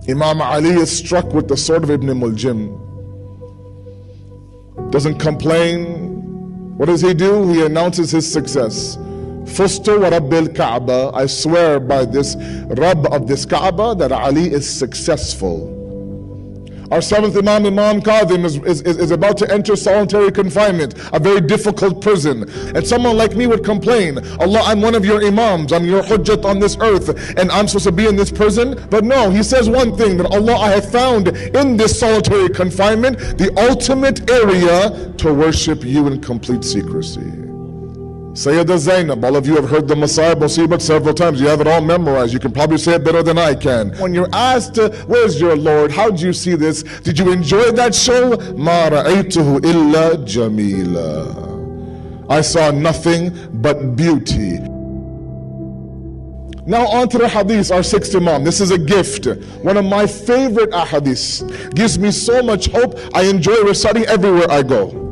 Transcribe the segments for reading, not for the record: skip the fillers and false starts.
Imam Ali is struck with the sword of Ibn Muljim. Doesn't complain. What does he do? He announces his success. Fustu wa Rabbil Kaaba. I swear by this Rabb of this Kaaba that Ali is successful. Our seventh Imam, Imam Qadim, is about to enter solitary confinement, a very difficult prison. And someone like me would complain, Allah, I'm one of your Imams, I'm your Hujjat on this earth, and I'm supposed to be in this prison? But no, he says one thing, that Allah, I have found in this solitary confinement the ultimate area to worship you in complete secrecy. Sayyidah Zainab, all of you have heard the Messiah Musibat several times. You have it all memorized. You can probably say it better than I can. When you're asked, where's your Lord? How did you see this? Did you enjoy that show? Ma ra'aytuhu illa jamila. I saw nothing but beauty. Now on to the hadith, our sixth Imam. This is a gift. One of my favorite ahadith. Gives me so much hope. I enjoy reciting everywhere I go.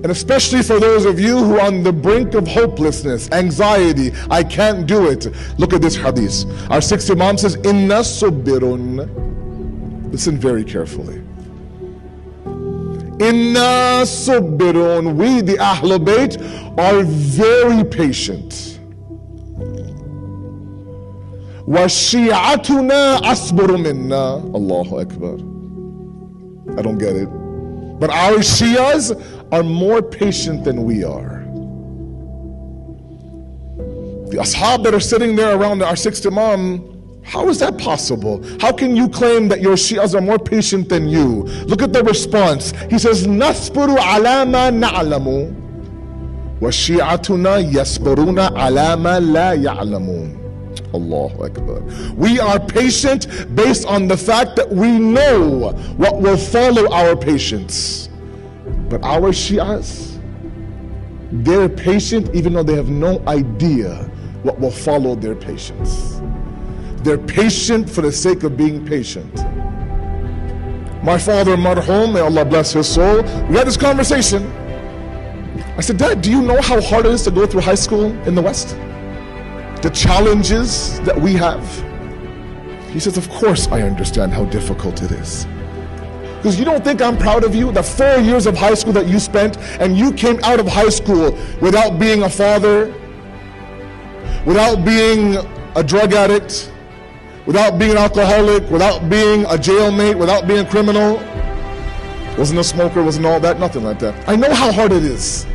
And especially for those of you who are on the brink of hopelessness, anxiety, I can't do it. Look at this hadith. Our sixth Imam says, Inna subbirun. Listen very carefully. Inna subbirun. We, the Ahlul Bayt, are very patient. Wa shi'atuna asburu minna. Allahu Akbar. I don't get it. But our Shias are more patient than we are. The ashab that are sitting there around our sixth Imam, how is that possible? How can you claim that your Shias are more patient than you? Look at the response. He says, Nasburu ala ma na'lamu wa shi'atuna yasburuna ala ma la ya'lamun. Allahu Akbar. We are patient based on the fact that we know what will follow our patience. But our Shias, they're patient even though they have no idea what will follow their patience. They're patient for the sake of being patient. My father, marhum, may Allah bless his soul, we had this conversation. I said, Dad, do you know how hard it is to go through high school in the West? The challenges that we have? He says, of course I understand how difficult it is. Because you don't think I'm proud of you? The 4 years of high school that you spent, and you came out of high school without being a father, without being a drug addict, without being an alcoholic, without being a jailmate, without being a criminal. Wasn't a smoker, wasn't all that, nothing like that. I know how hard it is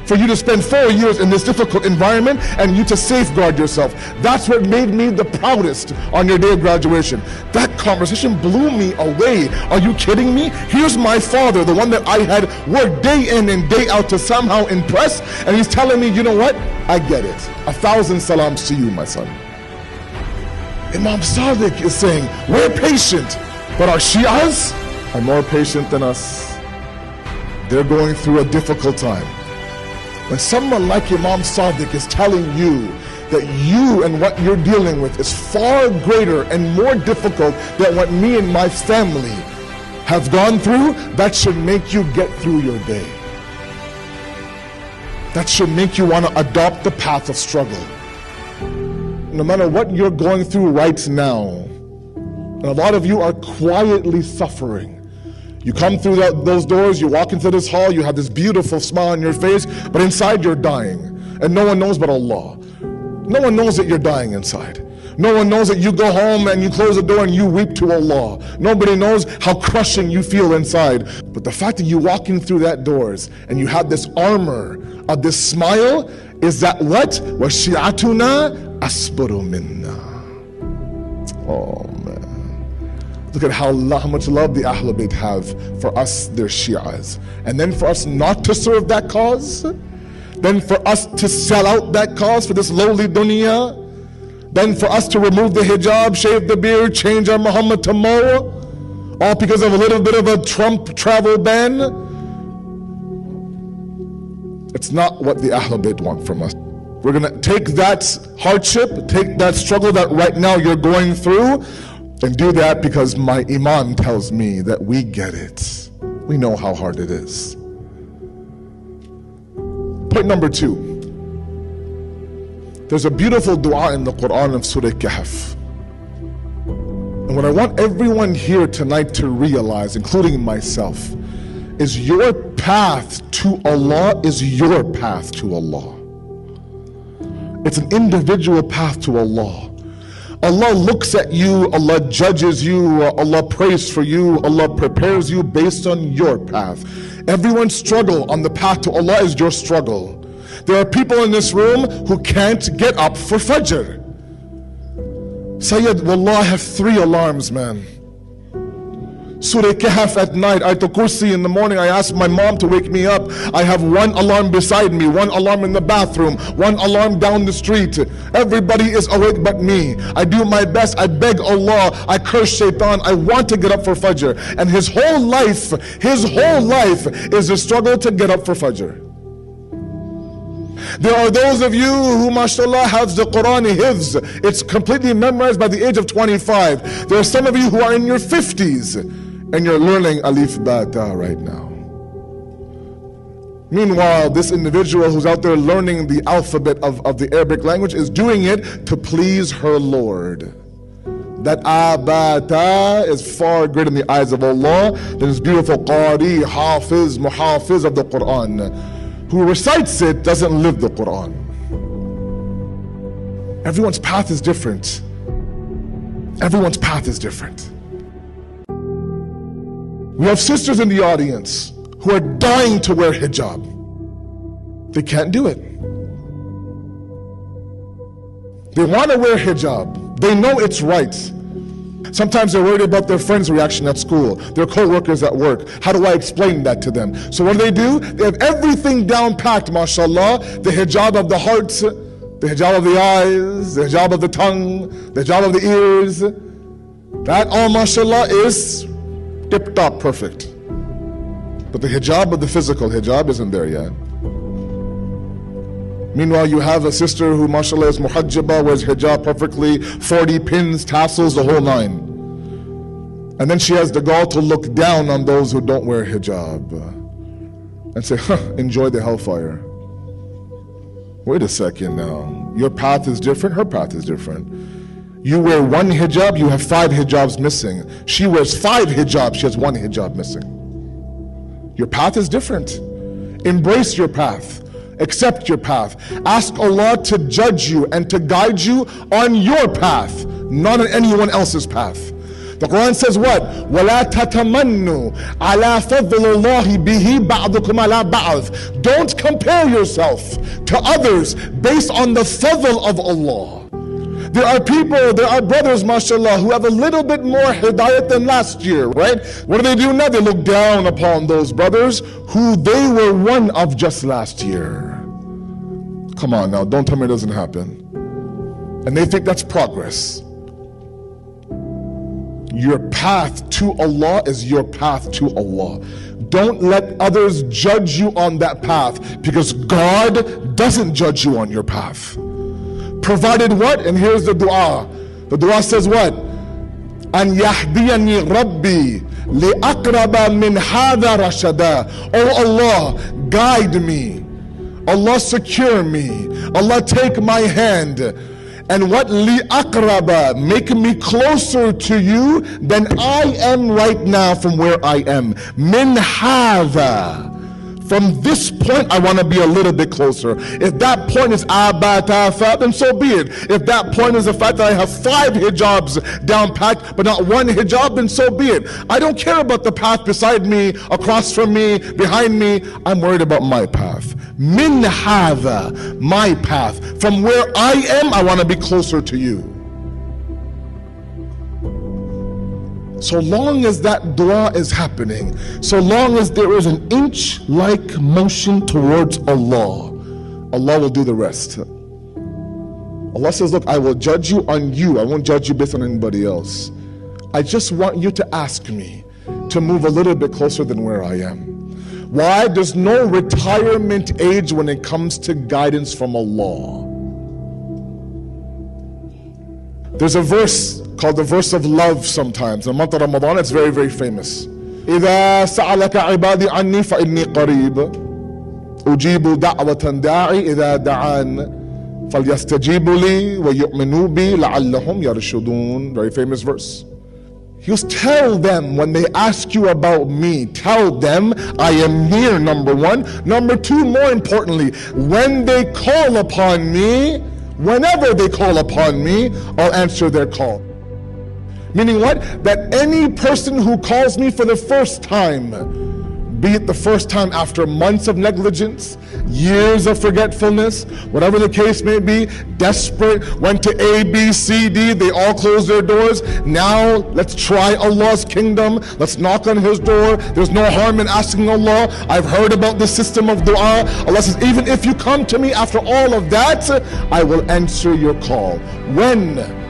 for you to spend 4 years in this difficult environment and you to safeguard yourself. That's what made me the proudest on your day of graduation. That conversation blew me away. Are you kidding me? Here's my father, the one that I had worked day in and day out to somehow impress, and he's telling me, you know what? I get it. 1,000 salams to you, my son. Imam Sadiq is saying, we're patient, but our Shias are more patient than us. They're going through a difficult time. When someone like Imam Sadiq is telling you that you and what you're dealing with is far greater and more difficult than what me and my family have gone through, that should make you get through your day. That should make you want to adopt the path of struggle. No matter what you're going through right now, and a lot of you are quietly suffering. You come through those doors, you walk into this hall, you have this beautiful smile on your face, but inside you're dying. And no one knows but Allah. No one knows that you're dying inside. No one knows that you go home and you close the door and you weep to Allah. Nobody knows how crushing you feel inside. But the fact that you walk in through that doors and you have this armor of this smile, is that what? وَشِعَتُنَا أَصْبَرُ مِنَّا. Oh man. Look at how much love the Ahlul Bayt have for us, their Shi'as. And then for us not to serve that cause, then for us to sell out that cause for this lowly dunya, then for us to remove the hijab, shave the beard, change our Muhammad to Mo, all because of a little bit of a Trump travel ban. It's not what the Ahlul Bayt want from us. We're going to take that hardship, take that struggle that right now you're going through, and do that because my Imam tells me that we get it. We know how hard it is. Point number 2. There's a beautiful dua in the Quran of Surah Kahf. And And what I want everyone here tonight to realize, including myself, is your path to Allah is your path to Allah. It's an individual path to Allah. Allah looks at you, Allah judges you, Allah prays for you, Allah prepares you based on your path. Everyone's struggle on the path to Allah is your struggle. There are people in this room who can't get up for Fajr. Sayyid, wallah, I have 3 alarms, man. Surah Kahf at night, Ayatul Kursi in the morning. I ask my mom to wake me up. I have 1 alarm beside me, 1 alarm in the bathroom, 1 alarm down the street. Everybody is awake but me. I do my best. I beg Allah. I curse Shaitan. I want to get up for Fajr. And his whole life is a struggle to get up for Fajr. There are those of you who, mashallah, have the Quran hifz. It's completely memorized by the age of 25. There are some of you who are in your 50s and you're learning Alif Ba Ta right now. Meanwhile, this individual who's out there learning the alphabet of the Arabic language is doing it to please her Lord. That Abata is far greater in the eyes of Allah than this beautiful Qari, Hafiz, Muhafiz of the Quran. Who recites it doesn't live the Quran. Everyone's path is different. Everyone's path is different. We have sisters in the audience who are dying to wear hijab. They can't do it. They want to wear hijab. They know it's right. Sometimes they're worried about their friends' reaction at school, their co-workers at work. How do I explain that to them? So what do? They have everything down packed, mashallah. The hijab of the heart, the hijab of the eyes, the hijab of the tongue, the hijab of the ears. That all, mashallah, is tip-top perfect. But the hijab of the physical hijab isn't there yet. Meanwhile, you have a sister who, mashallah, is muhajjaba, wears hijab perfectly, 40 pins, tassels, the whole 9. And then she has the gall to look down on those who don't wear hijab and say, enjoy the hellfire. Wait a second now. Your path is different, her path is different. You wear 1 hijab, you have 5 hijabs missing. She wears 5 hijabs, she has 1 hijab missing. Your path is different. Embrace your path. Accept your path. Ask Allah to judge you and to guide you on your path, not on anyone else's path. The Quran says what? وَلَا تَتَمَنُّوا عَلَى فَضْلِ اللَّهِ بِهِ بَعْضُكُمْ عَلَى بَعْضٍ. Don't compare yourself to others based on the fadl of Allah. There are people, there are brothers, mashallah, who have a little bit more hidayat than last year, right? What do now? They look down upon those brothers who they were one of just last year. Come on now, don't tell me it doesn't happen. And they think that's progress. Your path to Allah is your path to Allah. Don't let others judge you on that path, because God doesn't judge you on your path. Provided what? And here's the dua. The dua says what? An yahdiyani rabbi li'aqraba min hadha rashada. Oh Allah, guide me. Allah, secure me. Allah, take my hand. And what? Li'aqraba, make me closer to you than I am right now from where I am. Min hadha. From this point, I want to be a little bit closer. If that point is abatafa, then so be it. If that point is the fact that I have 5 hijabs down packed, but not 1 hijab, then so be it. I don't care about the path beside me, across from me, behind me. I'm worried about my path. Min hadha, my path. From where I am, I want to be closer to you. So long as that dua is happening, so long as there is an inch-like motion towards Allah, Allah will do the rest. Allah says, look, I will judge you on you. I won't judge you based on anybody else. I just want you to ask me to move a little bit closer than where I am. Why? There's no retirement age when it comes to guidance from Allah. There's a verse called the verse of love sometimes. In the month of Ramadan, it's very, very famous. إِذَا سَأَلَكَ عِبَادِي عَنِّي فَإِنِّي قَرِيبٌ أُجِيبُ دَعْوَةَ الدَّاعِ إِذَا دَعَانِ فَلْيَسْتَجِيبُوا لِي وَيُؤْمِنُوا بِي لَعَلَّهُمْ يَرْشُدُونَ. Very famous verse. He goes, tell them when they ask you about me, tell them I am near, number one. Number two, more importantly, when they call upon me, whenever they call upon me, I'll answer their call. Meaning what? That any person who calls me for the first time, be it the first time after months of negligence, years of forgetfulness, whatever the case may be, desperate, went to A, B, C, D, they all closed their doors. Now let's try Allah's kingdom. Let's knock on His door. There's no harm in asking Allah. I've heard about the system of dua. Allah says, even if you come to me after all of that, I will answer your call. When?